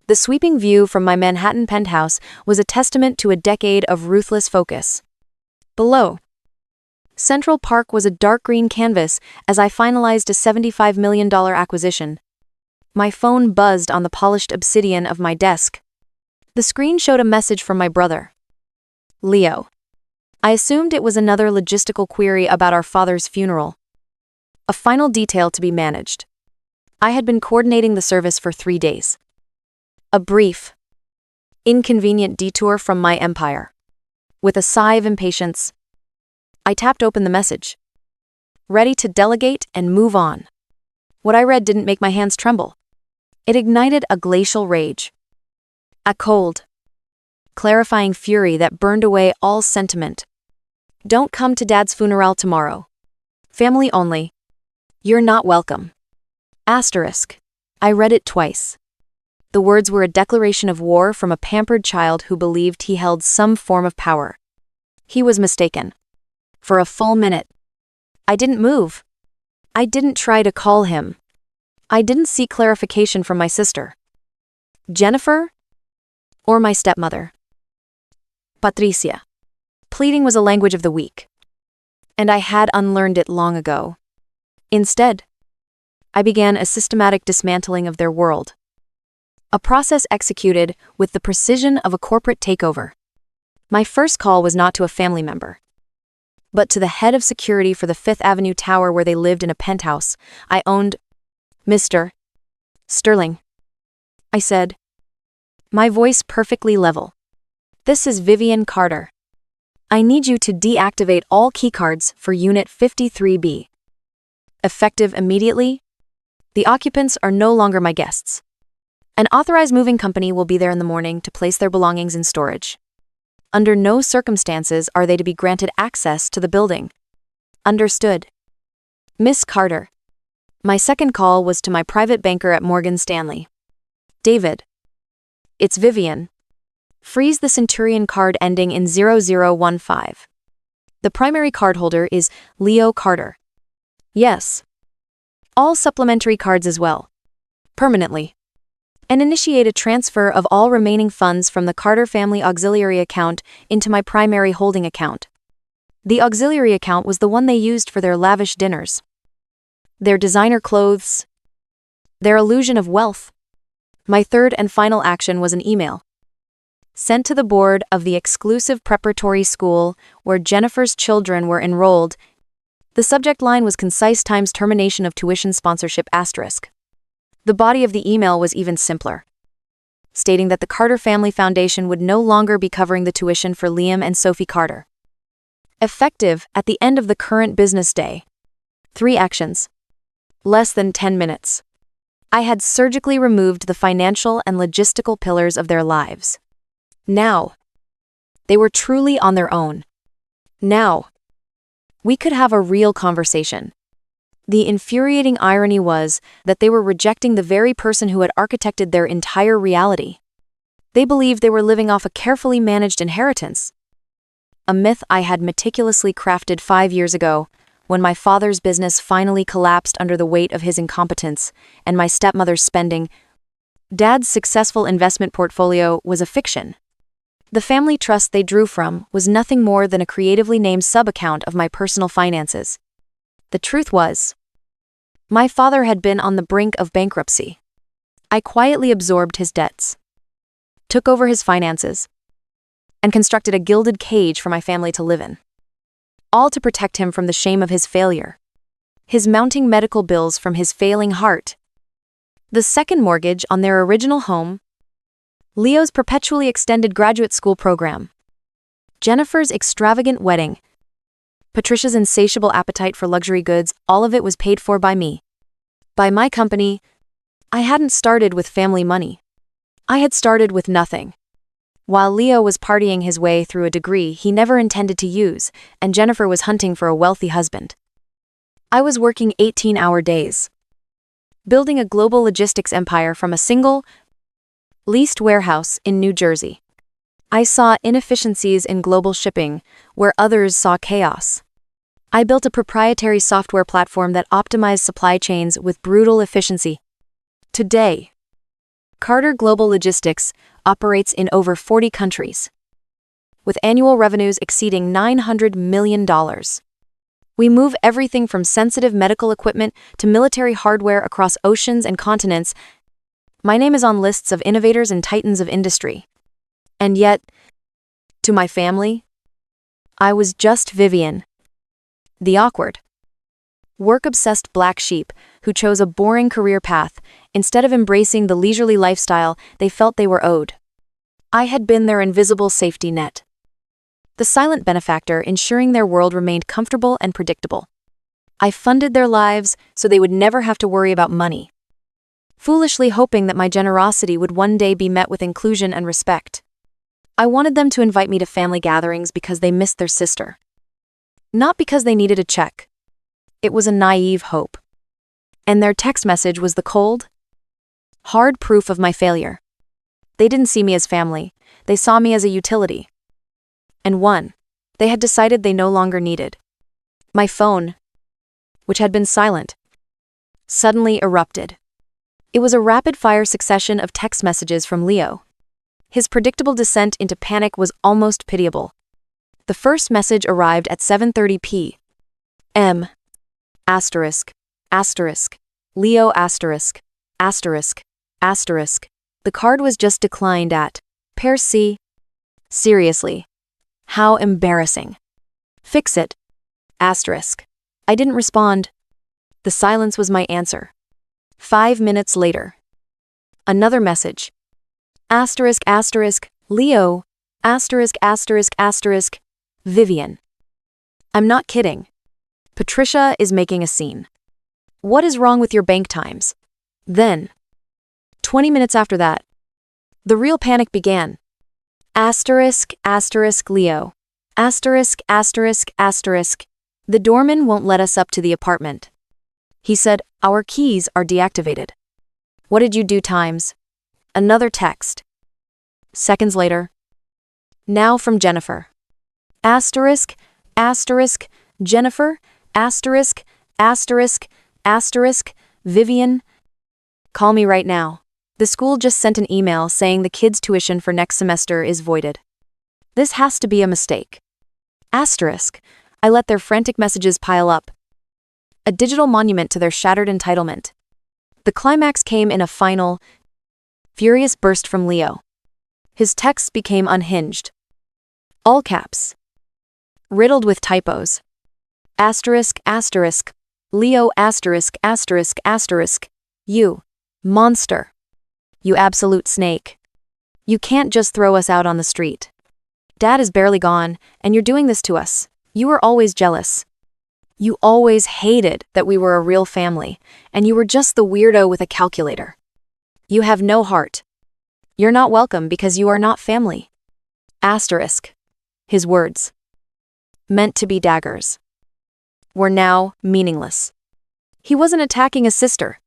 The sweeping view from my Manhattan penthouse was a testament to a decade of ruthless focus. Below, Central Park was a dark green canvas as I finalized a $75 million acquisition. My phone buzzed on the polished obsidian of my desk. The screen showed a message from my brother. Leo. I assumed it was another logistical query about our father's funeral. A final detail to be managed. I had been coordinating the service for 3 days. A brief, inconvenient detour from my empire. With a sigh of impatience, I tapped open the message. Ready to delegate and move on. What I read didn't make my hands tremble. It ignited a glacial rage. A cold, clarifying fury that burned away all sentiment. Don't come to Dad's funeral tomorrow. Family only. You're not welcome. Asterisk. I read it twice. The words were a declaration of war from a pampered child who believed he held some form of power. He was mistaken. For a full minute, I didn't move. I didn't try to call him. I didn't seek clarification from my sister. Jennifer? Or my stepmother? Patricia. Pleading was a language of the weak. And I had unlearned it long ago. Instead, I began a systematic dismantling of their world. A process executed with the precision of a corporate takeover. My first call was not to a family member, but to the head of security for the Fifth Avenue tower where they lived in a penthouse I owned. Mr. Sterling, I said, my voice perfectly level. This is Vivian Carter. I need you to deactivate all keycards for Unit 53B. Effective immediately. The occupants are no longer my guests. An authorized moving company will be there in the morning to place their belongings in storage. Under no circumstances are they to be granted access to the building. Understood. Miss Carter. My second call was to my private banker at Morgan Stanley. David. It's Vivian. Freeze the Centurion card ending in 0015. The primary cardholder is Leo Carter. Yes. All supplementary cards as well. Permanently. And initiate a transfer of all remaining funds from the Carter Family Auxiliary account into my primary holding account. The auxiliary account was the one they used for their lavish dinners, their designer clothes, their illusion of wealth. My third and final action was an email sent to the board of the exclusive preparatory school where Jennifer's children were enrolled. The subject line was concise times termination of tuition sponsorship asterisk. The body of the email was even simpler, stating that the Carter Family Foundation would no longer be covering the tuition for Liam and Sophie Carter. Effective at the end of the current business day. 3 actions. Less than 10 minutes. I had surgically removed the financial and logistical pillars of their lives. Now, they were truly on their own. Now, we could have a real conversation. The infuriating irony was that they were rejecting the very person who had architected their entire reality. They believed they were living off a carefully managed inheritance. A myth I had meticulously crafted 5 years ago, when my father's business finally collapsed under the weight of his incompetence and my stepmother's spending. Dad's successful investment portfolio was a fiction. The family trust they drew from was nothing more than a creatively named sub-account of my personal finances. The truth was, my father had been on the brink of bankruptcy. I quietly absorbed his debts, took over his finances, and constructed a gilded cage for my family to live in. All to protect him from the shame of his failure, his mounting medical bills from his failing heart, the second mortgage on their original home, Leo's perpetually extended graduate school program, Jennifer's extravagant wedding, Patricia's insatiable appetite for luxury goods. All of it was paid for by me. By my company. I hadn't started with family money. I had started with nothing. While Leo was partying his way through a degree he never intended to use, and Jennifer was hunting for a wealthy husband, I was working 18-hour days, building a global logistics empire from a single, leased warehouse in New Jersey. I saw inefficiencies in global shipping, where others saw chaos. I built a proprietary software platform that optimized supply chains with brutal efficiency. Today, Carter Global Logistics operates in over 40 countries, with annual revenues exceeding $900 million. We move everything from sensitive medical equipment to military hardware across oceans and continents. My name is on lists of innovators and titans of industry. And yet, to my family, I was just Vivian, the awkward, work-obsessed black sheep who chose a boring career path instead of embracing the leisurely lifestyle they felt they were owed. I had been their invisible safety net, the silent benefactor ensuring their world remained comfortable and predictable. I funded their lives so they would never have to worry about money, foolishly hoping that my generosity would one day be met with inclusion and respect. I wanted them to invite me to family gatherings because they missed their sister, not because they needed a check. It was a naive hope. And their text message was the cold, hard proof of my failure. They didn't see me as family, they saw me as a utility. And one, they had decided they no longer needed. My phone, which had been silent, suddenly erupted. It was a rapid-fire succession of text messages from Leo. His predictable descent into panic was almost pitiable. The first message arrived at 7:30 p.m. Asterisk, asterisk, Leo asterisk, asterisk, asterisk. The card was just declined at pair C. Seriously. How embarrassing. Fix it. Asterisk. I didn't respond. The silence was my answer. 5 minutes later. Another message. Asterisk, asterisk, Leo, asterisk, asterisk, asterisk, Vivian. I'm not kidding. Patricia is making a scene. What is wrong with your bank times? Then, 20 minutes after that, the real panic began. Asterisk, asterisk, Leo. Asterisk, asterisk, asterisk. The doorman won't let us up to the apartment. He said, our keys are deactivated. What did you do times? Another text. Seconds later. Now from Jennifer. Asterisk, asterisk, Jennifer, asterisk, asterisk, asterisk, Vivian. Call me right now. The school just sent an email saying the kids' tuition for next semester is voided. This has to be a mistake. Asterisk. I let their frantic messages pile up. A digital monument to their shattered entitlement. The climax came in a final, furious burst from Leo. His texts became unhinged. All caps. Riddled with typos. Asterisk, asterisk, Leo asterisk, asterisk, asterisk. You, monster. You absolute snake. You can't just throw us out on the street. Dad is barely gone, and you're doing this to us. You were always jealous. You always hated that we were a real family, and you were just the weirdo with a calculator. You have no heart. You're not welcome because you are not family. Asterisk. His words, meant to be daggers, were now meaningless. He wasn't attacking a sister.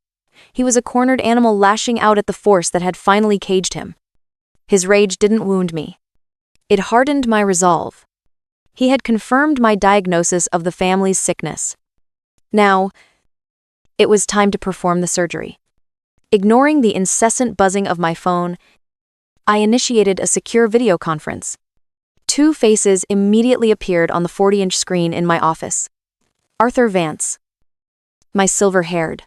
He was a cornered animal lashing out at the force that had finally caged him. His rage didn't wound me. It hardened my resolve. He had confirmed my diagnosis of the family's sickness. Now, it was time to perform the surgery. Ignoring the incessant buzzing of my phone, I initiated a secure video conference. 2 faces immediately appeared on the 40-inch screen in my office. Arthur Vance, my silver-haired,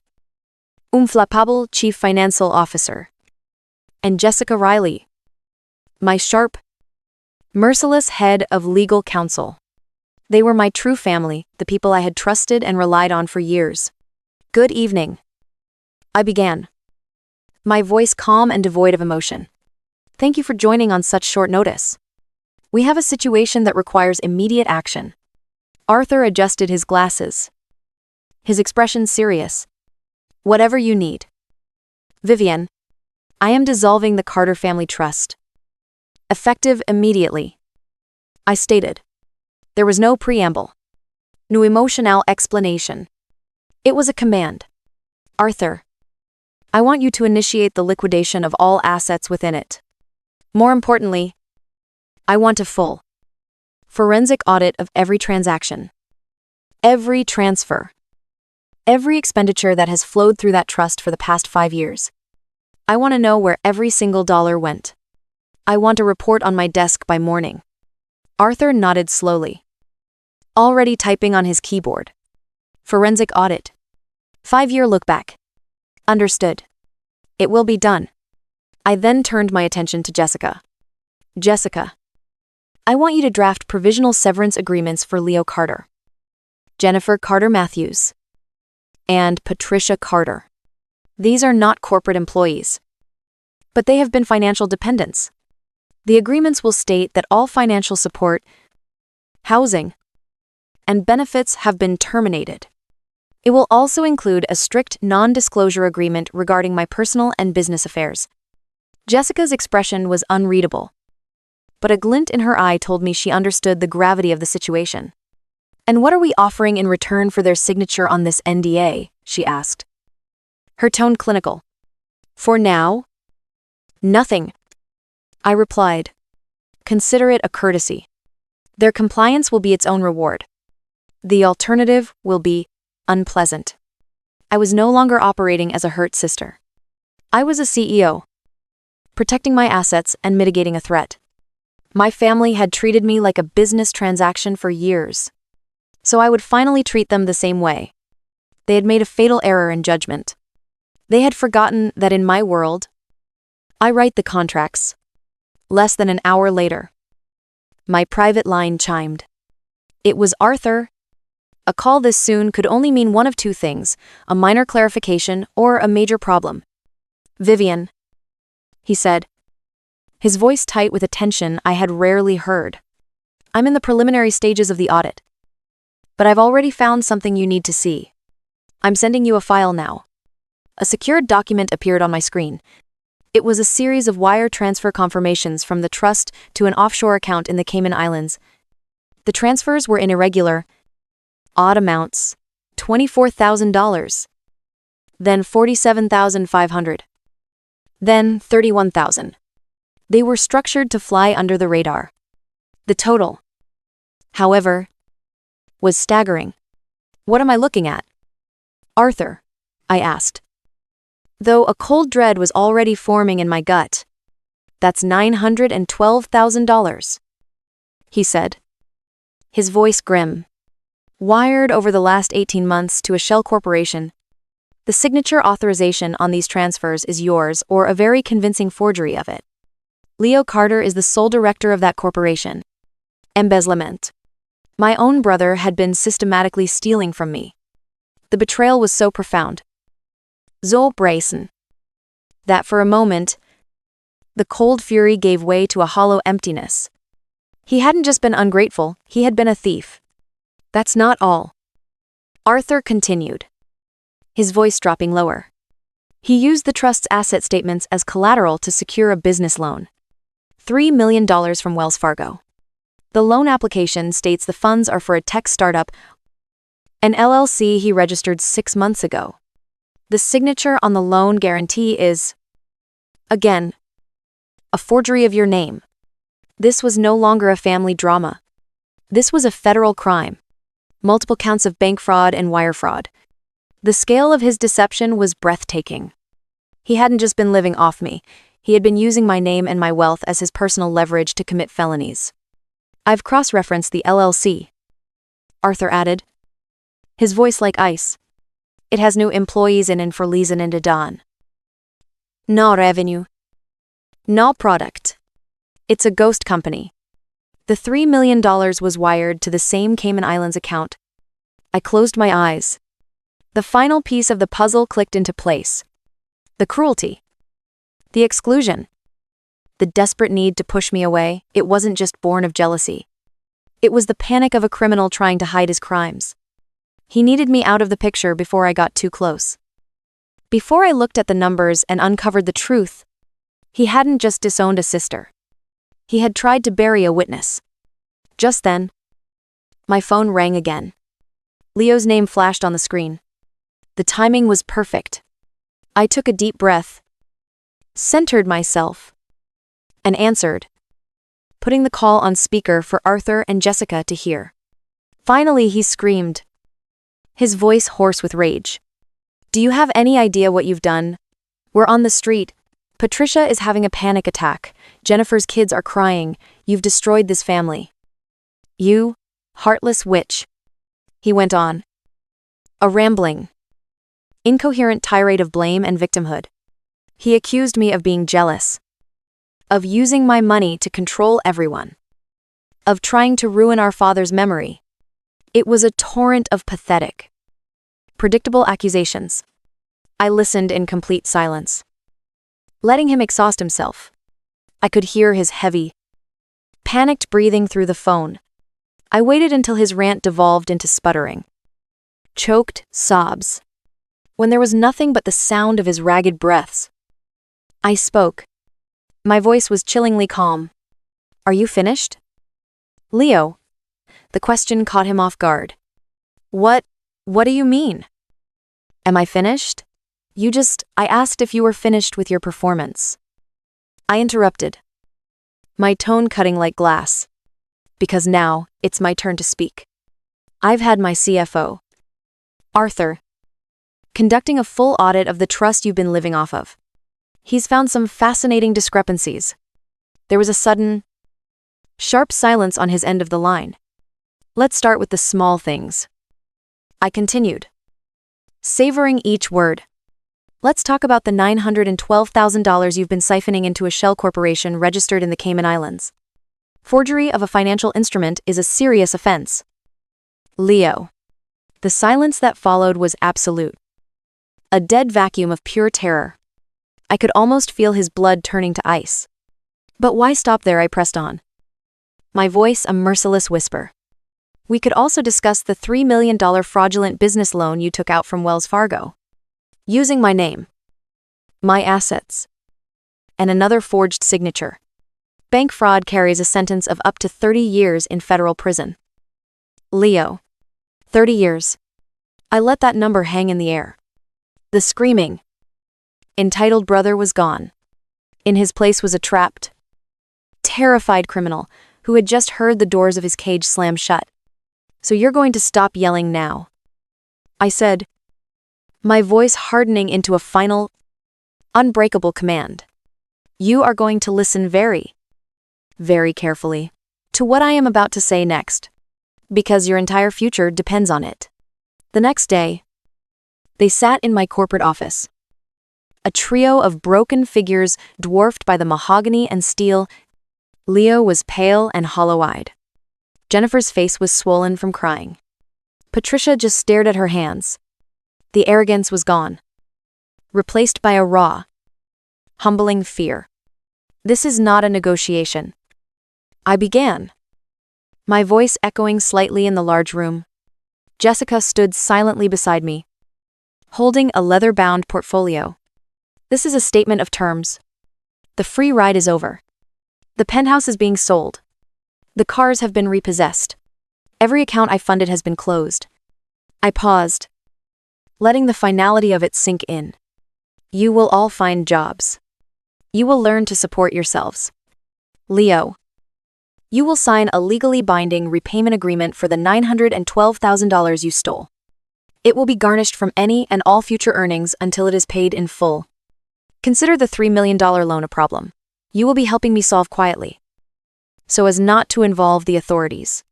inflappable chief financial officer, and Jessica Riley, my sharp, merciless head of legal counsel. They were my true family, the people I had trusted and relied on for years. Good evening. I began, my voice calm and devoid of emotion. Thank you for joining on such short notice. We have a situation that requires immediate action. Arthur adjusted his glasses, his expression serious. Whatever you need. Vivian, I am dissolving the Carter Family Trust. Effective immediately. I stated. There was no preamble. No emotional explanation. It was a command. Arthur, I want you to initiate the liquidation of all assets within it. More importantly, I want a full, forensic audit of every transaction. Every transfer. Every expenditure that has flowed through that trust for the past 5 years. I want to know where every single dollar went. I want a report on my desk by morning. Arthur nodded slowly, already typing on his keyboard. Forensic audit. 5-year look back. Understood. It will be done. I then turned my attention to Jessica. Jessica, I want you to draft provisional severance agreements for Leo Carter, Jennifer Carter Matthews, and Patricia Carter. These are not corporate employees, but they have been financial dependents. The agreements will state that all financial support, housing, and benefits have been terminated. It will also include a strict non-disclosure agreement regarding my personal and business affairs. Jessica's expression was unreadable, but a glint in her eye told me she understood the gravity of the situation. And what are we offering in return for their signature on this NDA? She asked. Her tone clinical. For now, nothing. I replied. Consider it a courtesy. Their compliance will be its own reward. The alternative will be unpleasant. I was no longer operating as a hurt sister. I was a CEO, protecting my assets and mitigating a threat. My family had treated me like a business transaction for years, so I would finally treat them the same way. They had made a fatal error in judgment. They had forgotten that in my world, I write the contracts. Less than an hour later, my private line chimed. It was Arthur. A call this soon could only mean one of two things, a minor clarification or a major problem. Vivian, he said, his voice tight with a tension I had rarely heard. I'm in the preliminary stages of the audit, but I've already found something you need to see. I'm sending you a file now. A secured document appeared on my screen. It was a series of wire transfer confirmations from the trust to an offshore account in the Cayman Islands. The transfers were in irregular, odd amounts, $24,000, then $47,500, then $31,000. They were structured to fly under the radar. The total, however, was staggering. What am I looking at? Arthur, I asked, though a cold dread was already forming in my gut. That's $912,000, he said, his voice grim. Wired over the last 18 months to a shell corporation. The signature authorization on these transfers is yours or a very convincing forgery of it. Leo Carter is the sole director of that corporation. Embezzlement. My own brother had been systematically stealing from me. The betrayal was so profound. So brazen that for a moment, the cold fury gave way to a hollow emptiness. He hadn't just been ungrateful, he had been a thief. That's not all. Arthur continued, his voice dropping lower. He used the trust's asset statements as collateral to secure a business loan. $3 million from Wells Fargo. The loan application states the funds are for a tech startup, an LLC he registered 6 months ago. The signature on the loan guarantee is, again, a forgery of your name. This was no longer a family drama. This was a federal crime. Multiple counts of bank fraud and wire fraud. The scale of his deception was breathtaking. He hadn't just been living off me, he had been using my name and my wealth as his personal leverage to commit felonies. I've cross-referenced the LLC, Arthur added, his voice like ice. It has no employees in Verliezen and Adan. No revenue. No product. It's a ghost company. The $3 million was wired to the same Cayman Islands account. I closed my eyes. The final piece of the puzzle clicked into place. The cruelty. The exclusion. The desperate need to push me away, it wasn't just born of jealousy. It was the panic of a criminal trying to hide his crimes. He needed me out of the picture before I got too close. Before I looked at the numbers and uncovered the truth, he hadn't just disowned a sister. He had tried to bury a witness. Just then, my phone rang again. Leo's name flashed on the screen. The timing was perfect. I took a deep breath, centered myself, and answered, putting the call on speaker for Arthur and Jessica to hear. Finally, he screamed, his voice hoarse with rage. Do you have any idea what you've done? We're on the street, Patricia is having a panic attack. Jennifer's kids are crying. You've destroyed this family. You, heartless witch. He went on. A rambling, incoherent tirade of blame and victimhood. He accused me of being jealous, of using my money to control everyone, of trying to ruin our father's memory. It was a torrent of pathetic, predictable accusations. I listened in complete silence, letting him exhaust himself. I could hear his heavy, panicked breathing through the phone. I waited until his rant devolved into sputtering, choked sobs. When there was nothing but the sound of his ragged breaths, I spoke. My voice was chillingly calm. Are you finished? Leo. The question caught him off guard. What do you mean? Am I finished? I asked if you were finished with your performance. I interrupted, my tone cutting like glass. Because now, it's my turn to speak. I've had my CFO, Arthur, conducting a full audit of the trust you've been living off of. He's found some fascinating discrepancies. There was a sudden, sharp silence on his end of the line. Let's start with the small things. I continued, savoring each word. Let's talk about the $912,000 you've been siphoning into a shell corporation registered in the Cayman Islands. Forgery of a financial instrument is a serious offense. Leo. The silence that followed was absolute. A dead vacuum of pure terror. I could almost feel his blood turning to ice. But why stop there? I pressed on, my voice a merciless whisper. We could also discuss the $3 million fraudulent business loan you took out from Wells Fargo, using my name, my assets, and another forged signature. Bank fraud carries a sentence of up to 30 years in federal prison. Leo. 30 years. I let that number hang in the air. The screaming, entitled brother was gone. In his place was a trapped, terrified criminal who had just heard the doors of his cage slam shut. So you're going to stop yelling now, I said, my voice hardening into a final, unbreakable command. You are going to listen very, very carefully to what I am about to say next, because your entire future depends on it. The next day, they sat in my corporate office. A trio of broken figures dwarfed by the mahogany and steel. Leo was pale and hollow-eyed. Jennifer's face was swollen from crying. Patricia just stared at her hands. The arrogance was gone, replaced by a raw, humbling fear. This is not a negotiation, I began, my voice echoing slightly in the large room. Jessica stood silently beside me, holding a leather-bound portfolio. This is a statement of terms. The free ride is over. The penthouse is being sold. The cars have been repossessed. Every account I funded has been closed. I paused, letting the finality of it sink in. You will all find jobs. You will learn to support yourselves. Leo. You will sign a legally binding repayment agreement for the $912,000 you stole. It will be garnished from any and all future earnings until it is paid in full. Consider the $3 million loan a problem you will be helping me solve quietly, so as not to involve the authorities.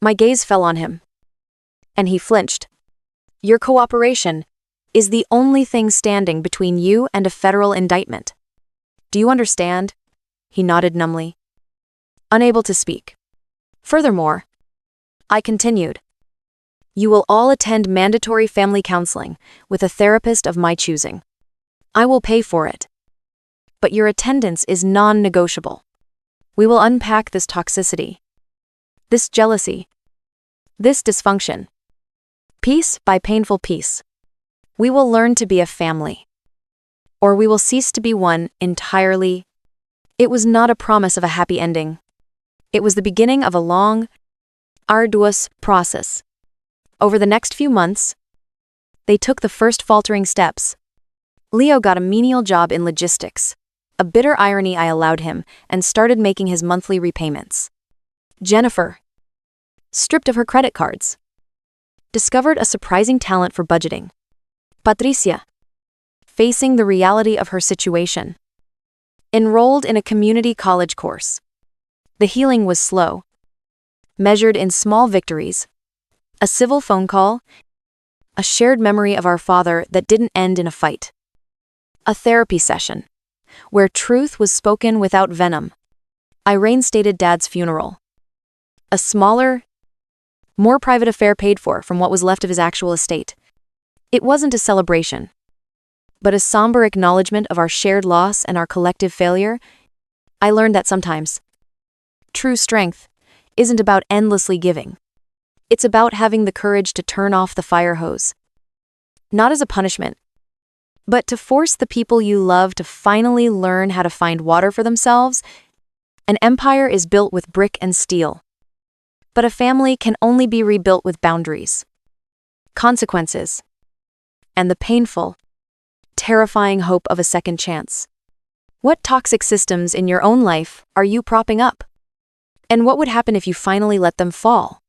My gaze fell on him, and he flinched. Your cooperation is the only thing standing between you and a federal indictment. Do you understand? He nodded numbly, unable to speak. Furthermore, I continued, you will all attend mandatory family counseling with a therapist of my choosing. I will pay for it. But your attendance is non-negotiable. We will unpack this toxicity, this jealousy, this dysfunction, piece by painful piece. We will learn to be a family, or we will cease to be one entirely. It was not a promise of a happy ending. It was the beginning of a long, arduous process. Over the next few months, they took the first faltering steps. Leo got a menial job in logistics, a bitter irony I allowed him, and started making his monthly repayments. Jennifer, stripped of her credit cards, discovered a surprising talent for budgeting. Patricia, facing the reality of her situation, Enrolled in a community college course. The healing was slow, measured in small victories. A civil phone call, a shared memory of our father that didn't end in a fight. A therapy session, where truth was spoken without venom. I reinstated Dad's funeral. A smaller, more private affair paid for from what was left of his actual estate. It wasn't a celebration, but a somber acknowledgement of our shared loss and our collective failure. I learned that sometimes true strength isn't about endlessly giving. It's about having the courage to turn off the fire hose. Not as a punishment, but to force the people you love to finally learn how to find water for themselves. An empire is built with brick and steel, but a family can only be rebuilt with boundaries, consequences, and the painful, terrifying hope of a second chance. What toxic systems in your own life are you propping up? And what would happen if you finally let them fall?